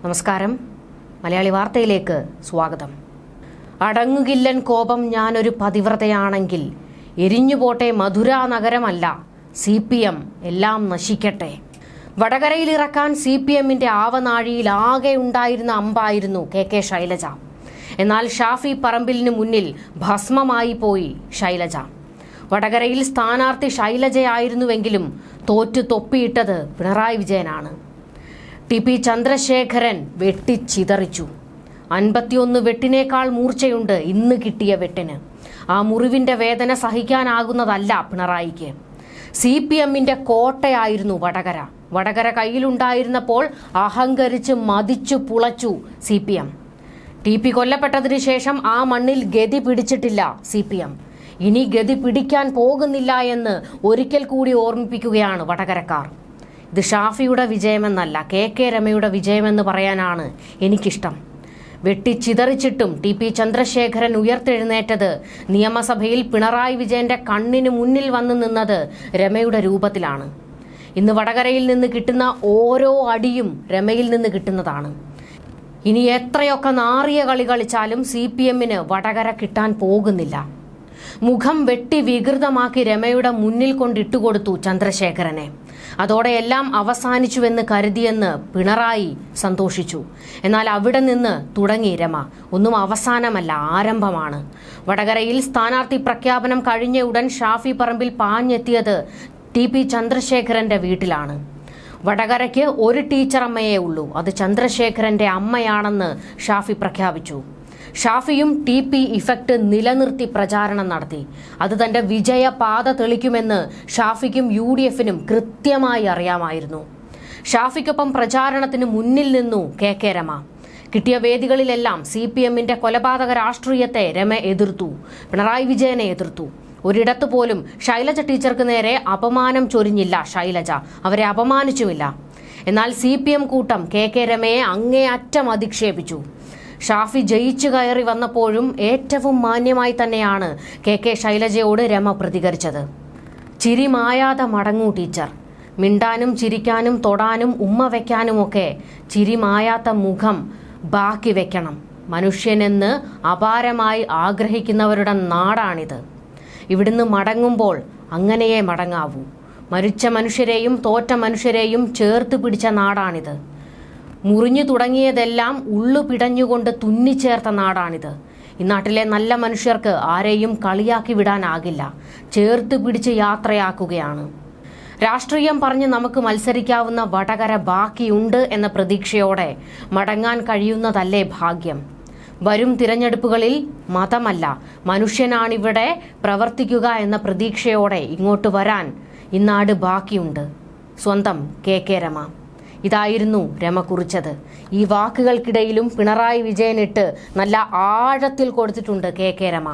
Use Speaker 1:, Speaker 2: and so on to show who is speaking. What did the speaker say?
Speaker 1: നമസ്കാരം. മലയാളി വാർത്തയിലേക്ക് സ്വാഗതം. അടങ്ങുകില്ലൻ കോപം ഞാനൊരു പതിവ്രതയാണെങ്കിൽ എരിഞ്ഞുപോട്ടെ മധുരാ നഗരമല്ല, CPM എല്ലാം നശിക്കട്ടെ. വടകരയിലിറക്കാൻ CPMന്റെ ആവനാഴിയിൽ ആകെ ഉണ്ടായിരുന്ന അമ്പായിരുന്നു KK ശൈലജ. എന്നാൽ ഷാഫി പറമ്പിലിന് മുന്നിൽ ഭസ്മമായി പോയി ശൈലജ. വടകരയിൽ സ്ഥാനാർത്ഥി ശൈലജയായിരുന്നുവെങ്കിലും തോറ്റു തൊപ്പിയിട്ടത് പിണറായി വിജയനാണ്. TP ചന്ദ്രശേഖരൻ വെട്ടിച്ചിതറിച്ചു. 51 വെട്ടിനേക്കാൾ മൂർച്ചയുണ്ട് ഇന്ന് കിട്ടിയ വെട്ടിന്. ആ മുറിവിന്റെ വേദന സഹിക്കാനാകുന്നതല്ല പിണറായിക്ക്. CPMന്റെ കോട്ടയായിരുന്നു വടകര. വടകര കയ്യിലുണ്ടായിരുന്നപ്പോൾ അഹങ്കരിച്ച് മതിച്ചു പുളച്ചു CPM. TP കൊല്ലപ്പെട്ടതിനു ശേഷം ആ മണ്ണിൽ ഗതി പിടിച്ചിട്ടില്ല CPM. ഇനി ഗതി പിടിക്കാൻ പോകുന്നില്ല എന്ന് ഒരിക്കൽ കൂടി ഓർമ്മിപ്പിക്കുകയാണ് വടകരക്കാർ. ഇത് ഷാഫിയുടെ വിജയമെന്നല്ല, KK രമയുടെ വിജയമെന്ന് പറയാനാണ് എനിക്കിഷ്ടം. വെട്ടിച്ചിതറിച്ചിട്ടും TP ചന്ദ്രശേഖരൻ ഉയർത്തെഴുന്നേറ്റത് നിയമസഭയിൽ പിണറായി വിജയന്റെ കണ്ണിന് മുന്നിൽ വന്നു നിന്നത് രമയുടെ രൂപത്തിലാണ്. ഇന്ന് വടകരയിൽ നിന്ന് കിട്ടുന്ന ഓരോ അടിയും രമയിൽ നിന്ന് കിട്ടുന്നതാണ്. ഇനി എത്രയൊക്കെ നാറിയ കളി കളിച്ചാലും CPMന് വടകര കിട്ടാൻ പോകുന്നില്ല. മുഖം വെട്ടി വികൃതമാക്കി രമയുടെ മുന്നിൽ കൊണ്ടിട്ടുകൊടുത്തു ചന്ദ്രശേഖരനെ. അതോടെ എല്ലാം അവസാനിച്ചുവെന്ന് കരുതിയെന്ന് പിണറായി സന്തോഷിച്ചു. എന്നാൽ അവിടെ നിന്ന് തുടങ്ങി രമ. ഒന്നും അവസാനമല്ല, ആരംഭമാണ്. വടകരയിൽ സ്ഥാനാർത്ഥി പ്രഖ്യാപനം കഴിഞ്ഞ ഉടൻ ഷാഫി പറമ്പിൽ പാഞ്ഞെത്തിയത് TP ചന്ദ്രശേഖരന്റെ വീട്ടിലാണ്. വടകരയ്ക്ക് ഒരു ടീച്ചറമ്മയേ ഉള്ളൂ, അത് ചന്ദ്രശേഖരന്റെ അമ്മയാണെന്ന് ഷാഫി പ്രഖ്യാപിച്ചു. ഷാഫിയും TP ഇഫക്റ്റ് നിലനിർത്തി പ്രചാരണം നടത്തി. അത് തന്റെ വിജയപാത തെളിക്കുമെന്ന് ഷാഫിക്കും UDFനും കൃത്യമായി അറിയാമായിരുന്നു. ഷാഫിക്കൊപ്പം പ്രചാരണത്തിന് മുന്നിൽ നിന്നു KK രമ. കിട്ടിയ വേദികളിലെല്ലാം CPMന്റെ കൊലപാതക രാഷ്ട്രീയത്തെ രമ എതിർത്തു, പിണറായി വിജയനെ എതിർത്തു. ഒരിടത്തു പോലും ശൈലജ ടീച്ചർക്ക് നേരെ അപമാനം ചൊരിഞ്ഞില്ല ശൈലജ, അവരെ അപമാനിച്ചുമില്ല. എന്നാൽ CPM കൂട്ടം KK രമയെ അങ്ങേയറ്റം അധിക്ഷേപിച്ചു. ഷാഫി ജയിച്ചു കയറി വന്നപ്പോഴും ഏറ്റവും മാന്യമായി തന്നെയാണ് KK ശൈലജയോട് രമ പ്രതികരിച്ചത്. ചിരി മായാതെ മടങ്ങൂ ടീച്ചർ. മിണ്ടാനും ചിരിക്കാനും തൊടാനും ഉമ്മ വയ്ക്കാനുമൊക്കെ ചിരി മായാത്ത മുഖം ബാക്കി വെക്കണം. മനുഷ്യനെന്ന് അപാരമായി ആഗ്രഹിക്കുന്നവരുടെ നാടാണിത്. ഇവിടുന്ന് മടങ്ങുമ്പോൾ അങ്ങനെയേ മടങ്ങാവൂ. മരിച്ച മനുഷ്യരെയും തോറ്റ മനുഷ്യരെയും ചേർത്ത് പിടിച്ച നാടാണിത്. മുറിഞ്ഞു തുടങ്ങിയതെല്ലാം ഉള്ളു പിടഞ്ഞുകൊണ്ട് തുന്നിച്ചേർത്ത നാടാണിത്. ഈ നാട്ടിലെ നല്ല മനുഷ്യർക്ക് ആരെയും കളിയാക്കി വിടാനാകില്ല, ചേർത്ത് പിടിച്ച് യാത്രയാക്കുകയാണ്. രാഷ്ട്രീയം പറഞ്ഞ് നമുക്ക് മത്സരിക്കാവുന്ന വടകര ബാക്കിയുണ്ട് എന്ന പ്രതീക്ഷയോടെ മടങ്ങാൻ കഴിയുന്നതല്ലേ ഭാഗ്യം. വരും തിരഞ്ഞെടുപ്പുകളിൽ മതമല്ല, മനുഷ്യനാണിവിടെ പ്രവർത്തിക്കുക എന്ന പ്രതീക്ഷയോടെ ഇങ്ങോട്ട് വരാൻ ഇന്നാട് ബാക്കിയുണ്ട്. സ്വന്തം KK രമ. ഇതായിരുന്നു രമ കുറിച്ചത്. ഈ വാക്കുകൾക്കിടയിലും പിണറായി വിജയനിട്ട് നല്ല ആഴത്തിൽ കൊടുത്തിട്ടുണ്ട് KK രമ.